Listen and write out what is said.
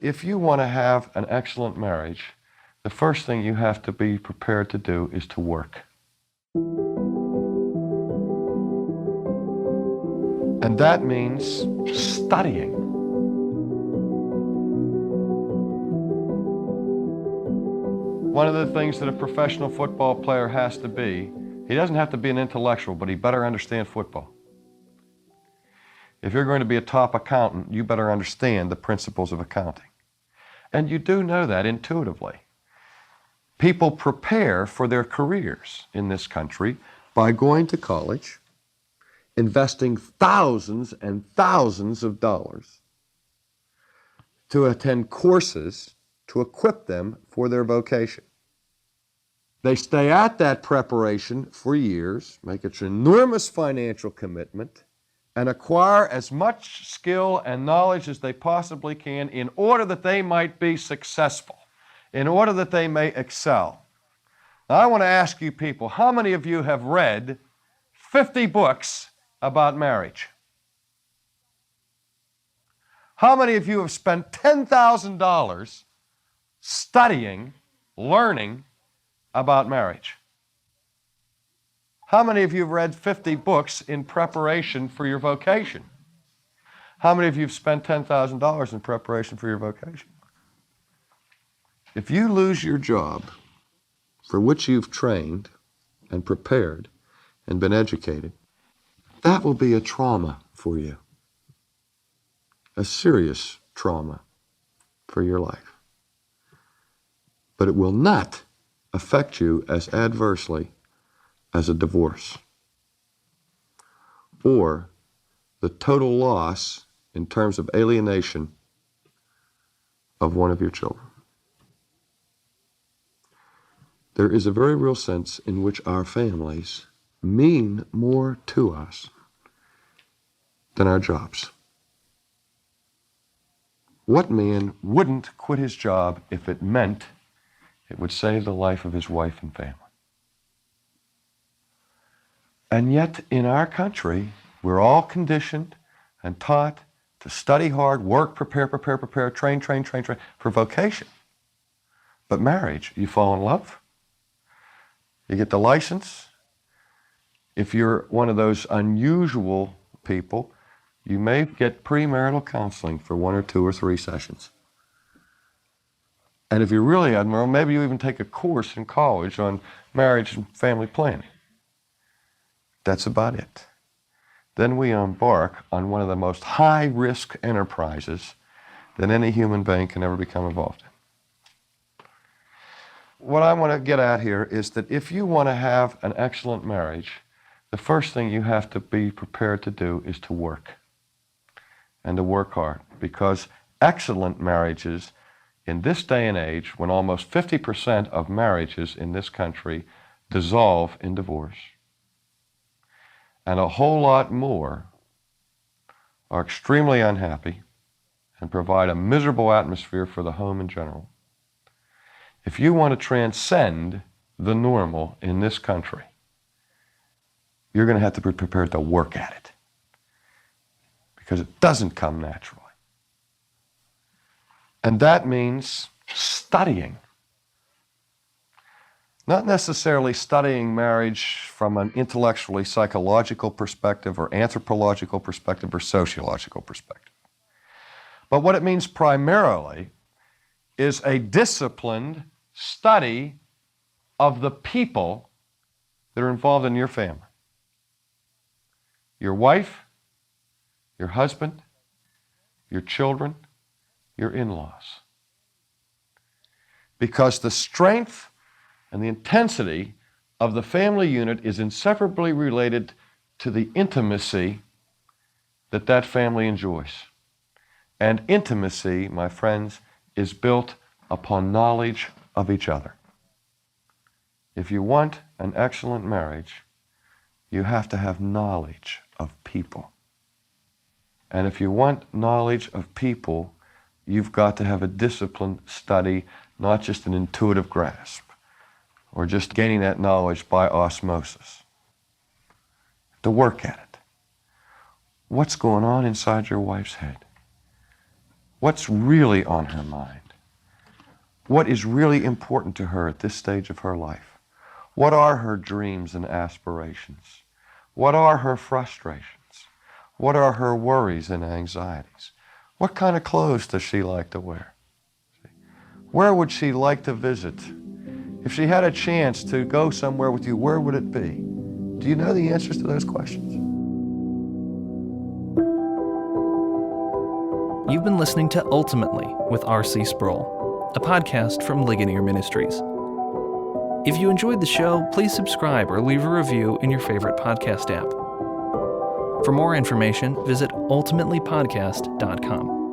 If you want to have an excellent marriage, the first thing you have to be prepared to do is to work. And that means studying. One of the things that a professional football player has to be, he doesn't have to be an intellectual, but he better understand football. If you're going to be a top accountant, you better understand the principles of accounting. And you do know that intuitively. People prepare for their careers in this country by going to college, investing thousands and thousands of dollars to attend courses to equip them for their vocation. They stay at that preparation for years, make an enormous financial commitment, and acquire as much skill and knowledge as they possibly can in order that they might be successful, in order that they may excel. Now, I want to ask you people, how many of you have read 50 books about marriage? How many of you have spent $10,000 studying, learning about marriage? How many of you have read 50 books in preparation for your vocation? How many of you have spent $10,000 in preparation for your vocation? If you lose your job for which you've trained and prepared and been educated, that will be a trauma for you, a serious trauma for your life. But it will not affect you as adversely as a divorce or the total loss in terms of alienation of one of your children. There is a very real sense in which our families mean more to us than our jobs. What man wouldn't quit his job if it meant it would save the life of his wife and family? And yet, in our country, we're all conditioned and taught to study hard, work, prepare, train for vocation. But marriage, you fall in love, you get the license. If you're one of those unusual people, you may get premarital counseling for 1 or 2 or 3 sessions. And if you're really admirable, maybe you even take a course in college on marriage and family planning. That's about it. Then we embark on one of the most high-risk enterprises that any human being can ever become involved in. What I want to get at here is that if you want to have an excellent marriage, the first thing you have to be prepared to do is to work, and to work hard, because excellent marriages in this day and age, when almost 50% of marriages in this country dissolve in divorce, and a whole lot more are extremely unhappy and provide a miserable atmosphere for the home in general. If you want to transcend the normal in this country, you're going to have to be prepared to work at it, because it doesn't come naturally. And that means studying. Not necessarily studying marriage from an intellectually psychological perspective or anthropological perspective or sociological perspective. But what it means primarily is a disciplined study of the people that are involved in your family. Your wife, your husband, your children, your in-laws. Because the strength and the intensity of the family unit is inseparably related to the intimacy that that family enjoys. And intimacy, my friends, is built upon knowledge of each other. If you want an excellent marriage, you have to have knowledge of people. And if you want knowledge of people, you've got to have a disciplined study, not just an intuitive grasp, or just gaining that knowledge by osmosis. To work at it. What's going on inside your wife's head? What's really on her mind? What is really important to her at this stage of her life? What are her dreams and aspirations? What are her frustrations? What are her worries and anxieties? What kind of clothes does she like to wear? Where would she like to visit? If she had a chance to go somewhere with you, where would it be? Do you know the answers to those questions? You've been listening to Ultimately with R.C. Sproul, a podcast from Ligonier Ministries. If you enjoyed the show, please subscribe or leave a review in your favorite podcast app. For more information, visit ultimatelypodcast.com.